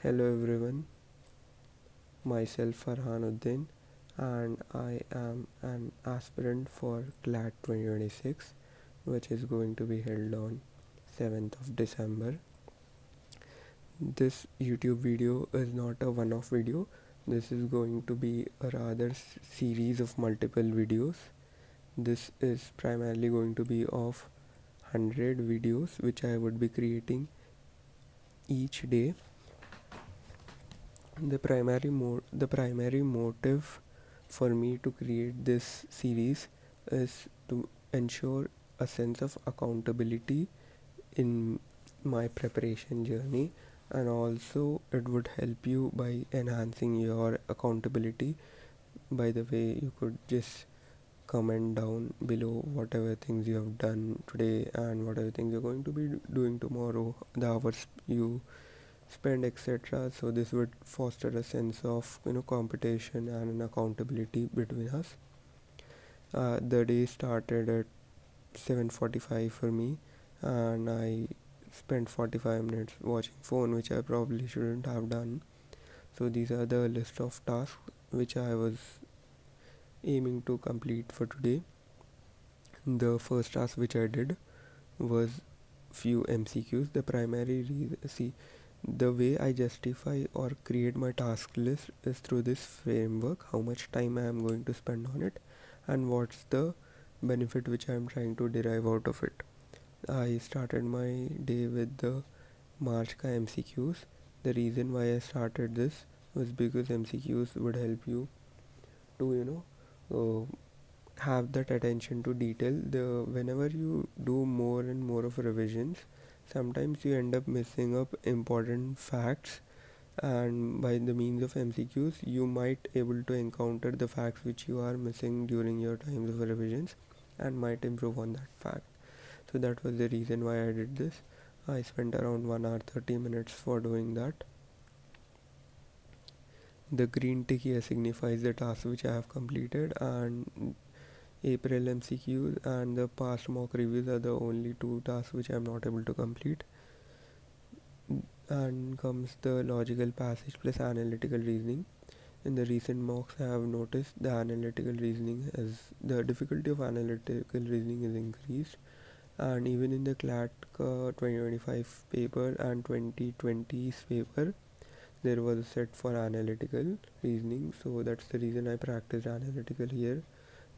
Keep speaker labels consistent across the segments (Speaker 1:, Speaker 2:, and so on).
Speaker 1: Hello everyone, myself Farhanuddin and I am an aspirant for CLAT 2026 which is going to be held on 7th of December. This YouTube video is not a one-off video. This is going to be a rather series of multiple videos. This is primarily going to be of 100 videos which I would be creating each day. The primary motive for me to create this series is to ensure a sense of accountability in my preparation journey, and also it would help you by enhancing your accountability by the way you could just comment down below whatever things you have done today and whatever things you're going to be doing tomorrow, the hours you spend, etc. So this would foster a sense of competition and an accountability between us. The day started at 7:45 for me, and I spent 45 minutes watching phone, which I probably shouldn't have done. So these are the list of tasks which I was aiming to complete for today. The first task which I did was few MCQs. The primary reason, see, the way I justify or create my task list is through this framework: how much time I am going to spend on it, and what's the benefit which I am trying to derive out of it. I started my day with the March ka MCQs. The reason why I started this was because MCQs would help you to have that attention to detail. The Whenever you do more and more of revisions, sometimes you end up missing up important facts, and by the means of MCQs you might able to encounter the facts which you are missing during your times of revisions and might improve on that fact. So that was the reason why I did this. I spent around 1 hour 30 minutes for doing that. The green tick here signifies the task which I have completed, and April MCQs and the past mock reviews are the only two tasks which I am not able to complete. And comes the logical passage plus analytical reasoning. In the recent mocks, I have noticed the analytical reasoning as the difficulty of analytical reasoning is increased, and even in the CLAT 2025 paper and 2020's paper, there was a set for analytical reasoning. So that's the reason I practiced analytical here.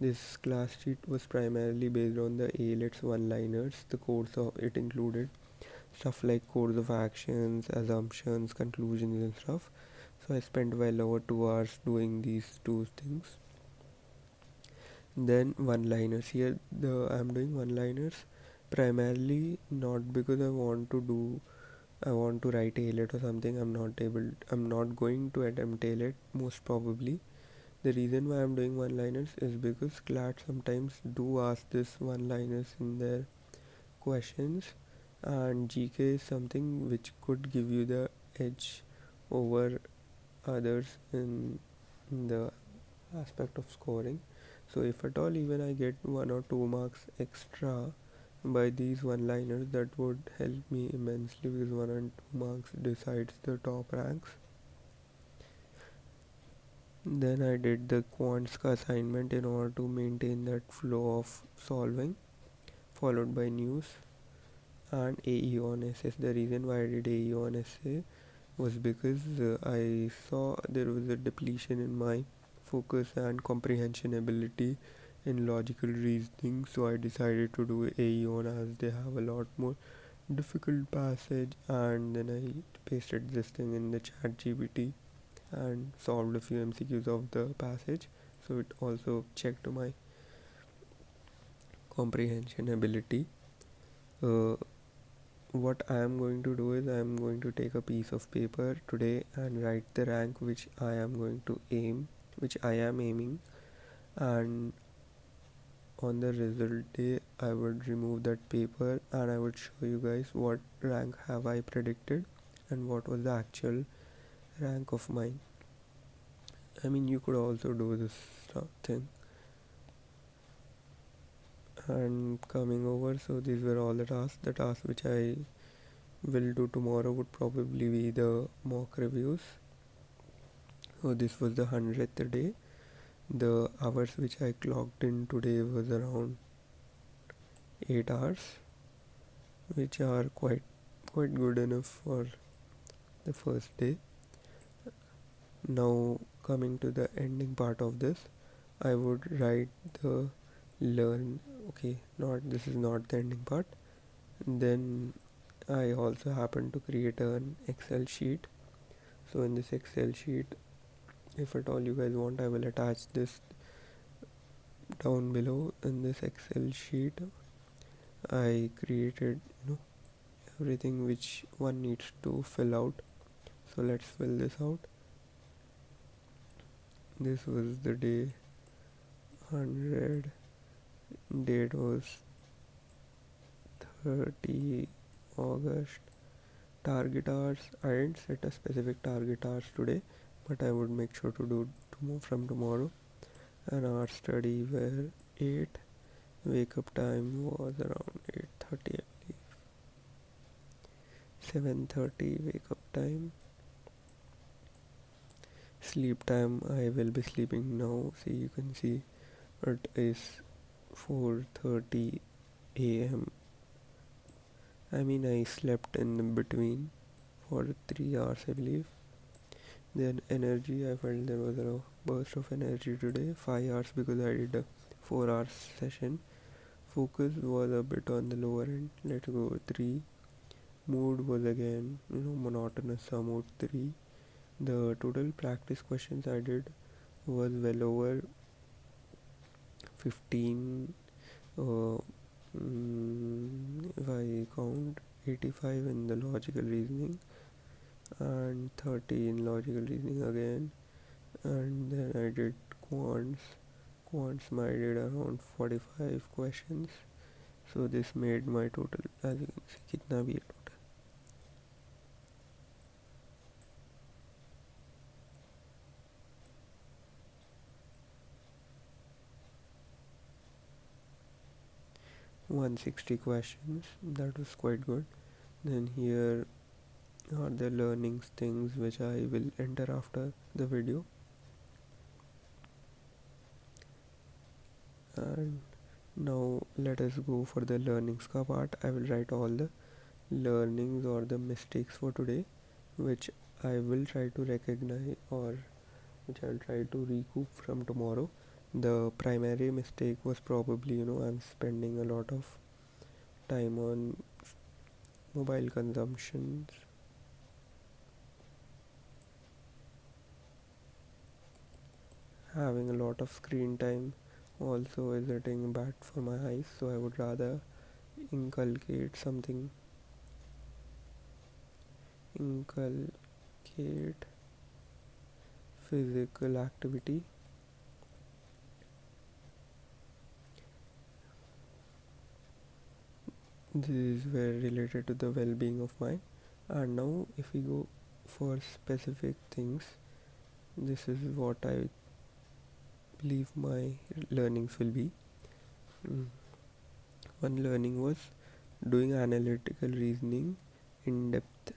Speaker 1: This class sheet was primarily based on the ALET's one-liners. The course of it included stuff like course of actions, assumptions, conclusions, and stuff. So I spent well over 2 hours doing these two things. Then one-liners. Here, I'm doing one-liners primarily not because I want to write ALET or something. I'm not going to attempt ALET most probably. The reason why I'm doing one-liners is because CLAT sometimes do ask this one-liners in their questions, and GK is something which could give you the edge over others in the aspect of scoring. So if at all even I get 1 or 2 marks extra by these one-liners, that would help me immensely, because 1 and 2 marks decides the top ranks. Then I did the quants assignment in order to maintain that flow of solving, followed by news and AE on essay. The reason why I did AE on essay was because I saw there was a depletion in my focus and comprehension ability in logical reasoning, so I decided to do AE on, as they have a lot more difficult passage. And then I pasted this thing in the chat GPT and solved a few MCQs of the passage, so it also checked my comprehension ability. uh, what I am going to do is I am going to take a piece of paper today and write the rank which I am aiming, and on the result day I would remove that paper and I would show you guys what rank have I predicted and what was the actual rank of mine. I mean, you could also do this thing. And coming over, so these were all the tasks which I will do tomorrow would probably be the mock reviews. So this was the 100th day. The hours which I clocked in today was around 8 hours, which are quite good enough for the first day. Now coming to the ending part of this, I would write the learn. Okay, not this is not the ending part. Then I also happen to create an Excel sheet. So in this Excel sheet, if at all you guys want, I will attach this down below. In this Excel sheet, I created everything which one needs to fill out. So let's fill this out. This was the day 100. Date was 30 August. Target hours, I didn't set a specific target hours today, but I would make sure to do from tomorrow. And our study were 8. Wake up time was around 8:30, I believe. 7:30 wake up time. Sleep time, I will be sleeping now. See, you can see it is 4:30 a.m. I mean, I slept in between for 3 hours, I believe. Then energy, I felt there was a burst of energy today. 5 hours because I did a 4 hours session. Focus was a bit on the lower end. Let's go 3. Mood was again monotonous, somewhat 3. The total practice questions I did was well over 15. If I count 85 in the logical reasoning and 30 in logical reasoning again, and then I did quants I did around 45 questions. So this made my total, as you can see, kitna bhi hai total. $160 questions. That was quite good. Then here are the learnings things which I will enter after the video. And now let us go for the learnings ka part. I will write all the learnings or the mistakes for today, which I will try to recognize, or which I'll try to recoup from tomorrow. The primary mistake was probably I'm spending a lot of time on mobile consumptions, having a lot of screen time also is getting bad for my eyes, so I would rather inculcate something, inculcate physical activity. This is very related to the well-being of mine. And now if we go for specific things, this is what I believe my learnings will be. One learning was doing analytical reasoning in depth.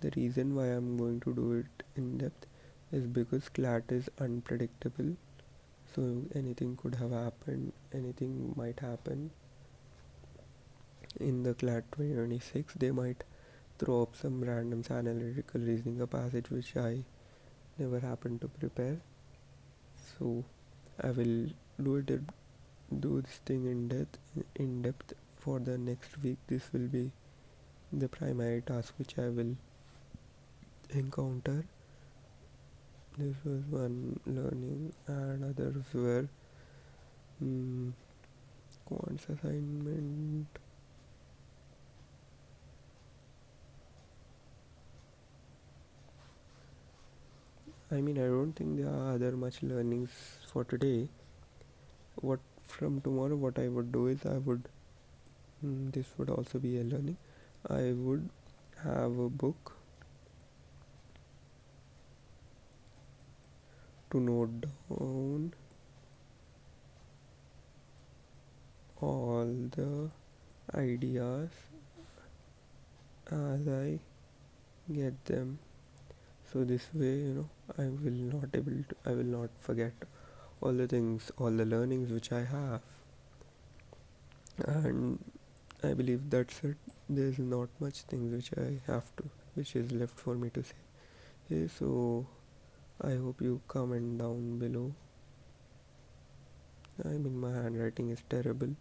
Speaker 1: The reason why I'm going to do it in depth is because CLAT is unpredictable. So anything could have happened, anything might happen. In the CLAT 2026, they might throw up some random analytical reasoning, a passage which I never happened to prepare. So I will do this thing in depth for the next week. This will be the primary task which I will encounter. This was one learning, and others were quants assignment. I mean, I don't think there are other much learnings for today. What from tomorrow, what I would do is I would this would also be a learning. I would have a book to note down all the ideas as I get them. So this way, I will not forget all the things, all the learnings which I have. And I believe that's it. There's not much things which is left for me to say. Okay, so I hope you comment down below. I mean, my handwriting is terrible.